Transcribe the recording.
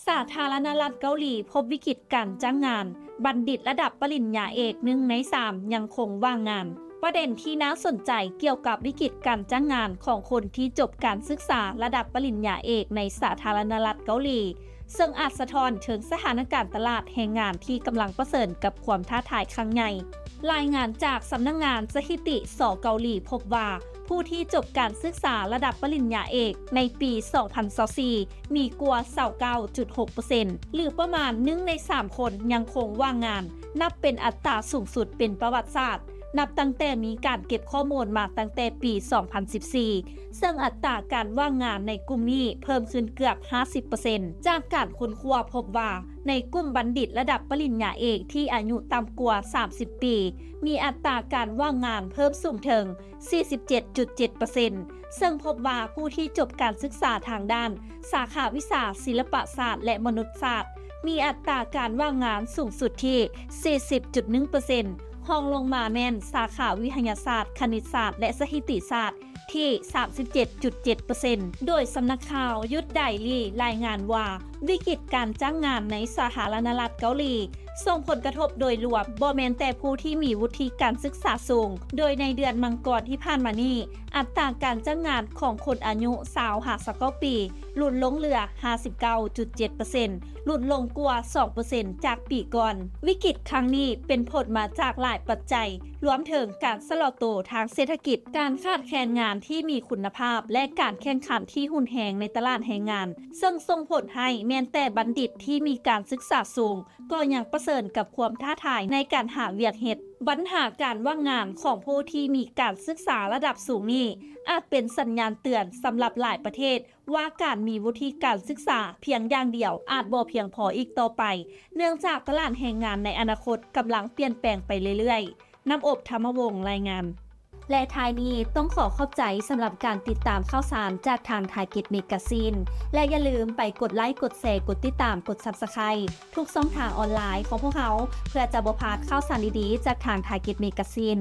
สาธารณรัฐเกาหลีพบวิกฤตการจ้างงานบัณฑิตระดับปริญญาเอก1 ใน 3ยังคงว่างงานประเด็นที่น่าสนใจเกี่ยวกับวิกฤตการจ้างงานของคนที่จบการศึกษาระดับปริญญาเอกในสาธารณรัฐเกาหลีซึ่งอาจสะท้อนถึงสถานการณ์ตลาดแรงงานที่กำลังเผชิญกับความท้าทายครั้งใหญ่รายงานจากสำนักงานสถิติสเกาหลีพบว่าผู้ที่จบการศึกษาระดับปริญญาเอกในปี 2024 มีกว่า 29.6% หรือประมาณ1 ใน 3 คนยังคงว่างงาน นับเป็นอัตราสูงสุดเป็นประวัติศาสตร์ นับตั้งแต่มีการเก็บข้อมูลมาตั้งแต่ปี 2014 ซึ่งอัตราการว่างงานในกลุ่มนี้เพิ่มขึ้นเกือบ 50% จากการค้นคว้าพบว่าในกลุ่มบัณฑิตระดับปริญญาเอกที่อายุต่ำกว่า 30 ปี มีอัตราการว่างงานเพิ่มสูงถึง 47.7% ซึ่งพบว่าผู้ที่จบการศึกษาทางด้านสาขาวิชาศิลปศาสตร์และมนุษยศาสตร์มีอัตราการว่างงานสูงสุดที่ 40.1%รองลงมาแม่นสาขาวิทยาศาสตร์คณิตศาสตร์และสถิติศาสตร์ที่ 37.7% โดยสำนักข่าวยุทธไดลี่รายงานว่าวิกฤตการจ้างงานในสาธารณรัฐเกาหลีส่งผลกระทบโดยรวมบ่แม่นแต่ผู้ที่มีวุฒิการศึกษาสูงโดยในเดือนมังกรที่ผ่านมานี้อัตราการจ้างงานของคนอายุ20-59 ปีลดลงเหลือ 59.7% ลดลงกว่า 2% จากปีก่อนวิกฤตครั้งนี้เป็นผลมาจากหลายปัจจัยรวมถึงการชะลอตัวทางเศรษฐกิจการขาดแคลนงานที่มีคุณภาพและการแข่งขันที่หุ่นแรงในตลาดแรงงานซึ่งส่งผลให้แม้แต่บัณฑิตที่มีการศึกษาสูงก็ยังเผชิญกับความท้าทายในการหาเวียกเฮ็ดปัญหาการว่างงานของผู้ที่มีการศึกษาระดับสูงนี้อาจเป็นสัญญาณเตือนสำหรับหลายประเทศว่าการมีวุฒิการศึกษาเพียงอย่างเดียวอาจบ่เพียงพออีกต่อไปเนื่องจากตลาดแรงงานในอนาคตกำลังเปลี่ยนแปลงไปเรื่อยๆน้ำอบธรรมวงศ์รายงานและท้ายนี้ต้องขอขอบใจสำหรับการติดตามข่าวสารจากทางไทยกิจเมกาซีนและอย่าลืมไปกดไลค์กดแชร์กดติดตามกด Subscribe ทุกช่องทางออนไลน์ของพวกเขาเพื่อจะบ่พลาดข่าวสารดีๆจากทางไทยกิจเมกาซีน